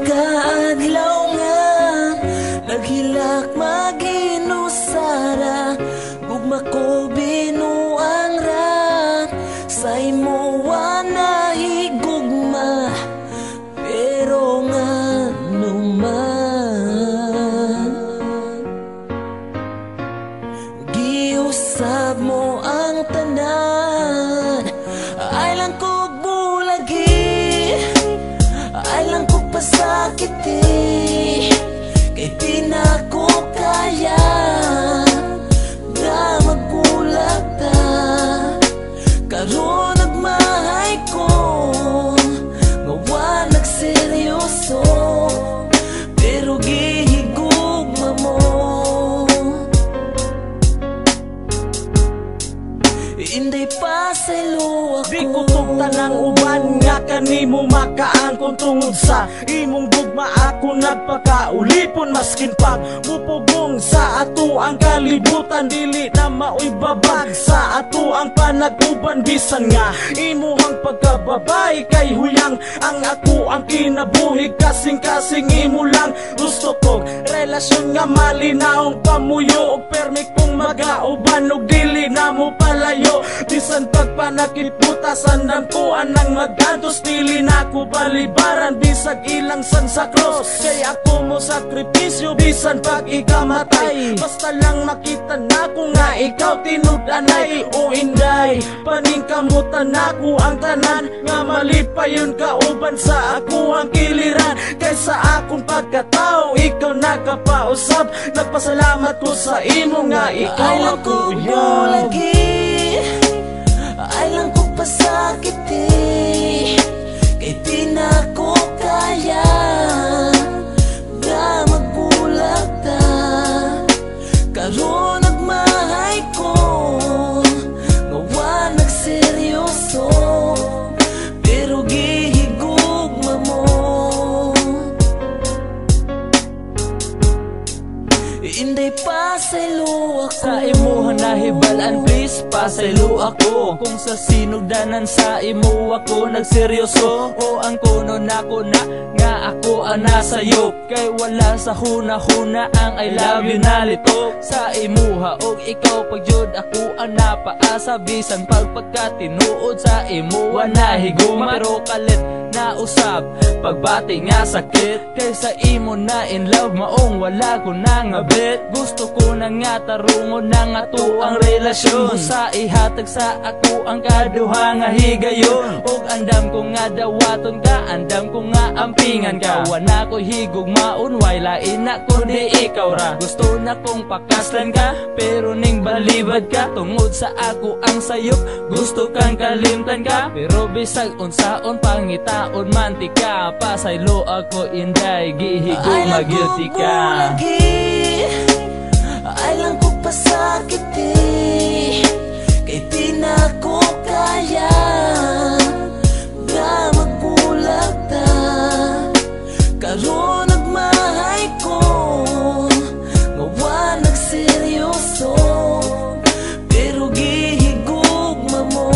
kaadlaw nga naghilak maginusara, gugma ko binuang ra sa imo na higugma, pero nga naman giusab mo ang tanan. Ay lang ko bulagi, ay lang ko pasakiti, kay di na ko kaya nga magbulag ta. Karon nagmahay ko nga wa nagseryoso, pero gihigugma mo. Inday pa sa luwa ko, di ko tanang uban nga kanimo makaangkon tungod sa imong gugma. Ako nagpakaulipon maskin pag mupugong sa ato ang kalibutan, dili na maoy babag sa ato ang panag-uban. Bisan nga imuhang pagkababay kay huyang ang ako ang kinabuhi, kasing-kasing imo lang gusto ko. Relasyon nga malinaong pamuyo og permi kong magauban og dili na mo palayo. Bisan pagpanakit butasan ng ko anang magantos, dili na ko balibaran bisag ilang san sa cross. Kay ako mo sakripisyo bisan pag ikamatay, basta lang makita na ko nga ikaw tinud-anay. O inday paningkamutan ako ang tanan, nga mali pa yun kauban sa ako ang kiliran. Kaysa akong pagkatao ikaw nakapausap, nagpasalamat ko sa imo nga ikaw ang kuya. Ay lang ko pasakiti, kay di na ko kaya nga magbulag ta. Karon nagmahay ko nga wa nagseryoso, pero gihigugma mo. Inday pa sa luwa ko, sa imuha nahibalaan please pasaylo ako. Kung sa sinugdanan sa imo ako nagseryoso, o ang kuno nako na nga ako ang nasayop. Kay wala sa huna-huna ang I love you na litok sa imuha, og ikaw pagjud ako ang napaasa. Bisan pagpagkatinuod sa imuha nahiguma, pero kalit na usab pagbati nga sakit. Kay sa imo na in love maong wala ko na nga bet. Gusto ko na nga tarungon na nga to ang relasyon, sa ihatag sa ako ang kaduha nga higayon. Og andam ko nga dawaton ka, andam ko nga ampingan ka. Wana ko higugmaon, way lain na kundi ikaw ra. Gusto na kong pakaslan ka, pero ning balibad ka. Tungod sa ako ang sayop, gusto kang kalimtan ka. Pero bisag unsaon pangitaon mantika, pasaylo ako inday, gihigugma guilty ka. Ay lang ko pasakiti, kay di na ko kaya nga magbulag ta. Karon nagmahay ko nga wa nagseryoso, pero gihigugma mo.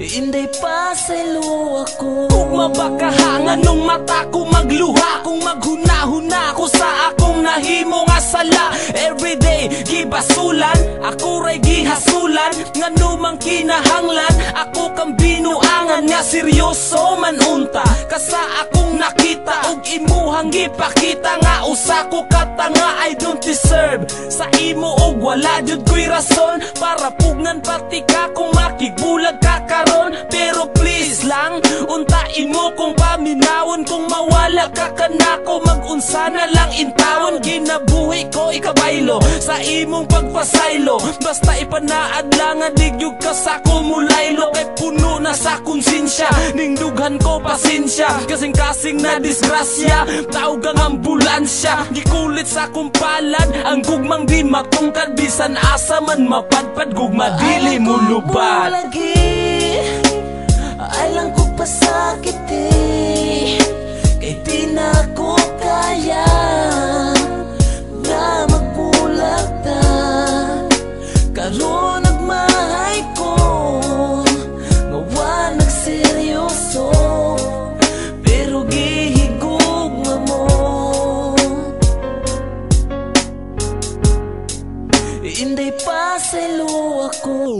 Inday pa sa luwa ko, ugma bakahangan nung mata ko magluha. Kung maghuna-huna ko sa akong nahimo nga sala, everyday gibasulan, ako ray gihasulan. Nga numang kinahanglan, ako kang binuangan nga seryoso man unta. Kasa akong nakita og imuhang gipakita, nga usa ko katanga I don't deserve sa imo, og wala jud ko'y rason para pugnan pati ka kung makigbulag ka karon. Pero please lang untain mo kung paminawon, kung mawala ka kanako mag-unsa na lang intawon. Ginabuhi ko ikabaylo sa imong pagpasaylo, basta ipanaad lang nga digyug ka sa kumulaylo. Kay puno na sa konsensya, ning dughan ko pasensya, kasing-kasing na disgrasya, tawag ang ambulansya. Gikulit sa kumpalad ang gugmang di matungkad, bisan asa man mapadpad gugma dili mo lubad. Ay lang ko pasakiti, kay di na ko kaya nga magbulag ta. Karon nagmahay ko nga wa nagseryoso, Inday pa sa'yo ako.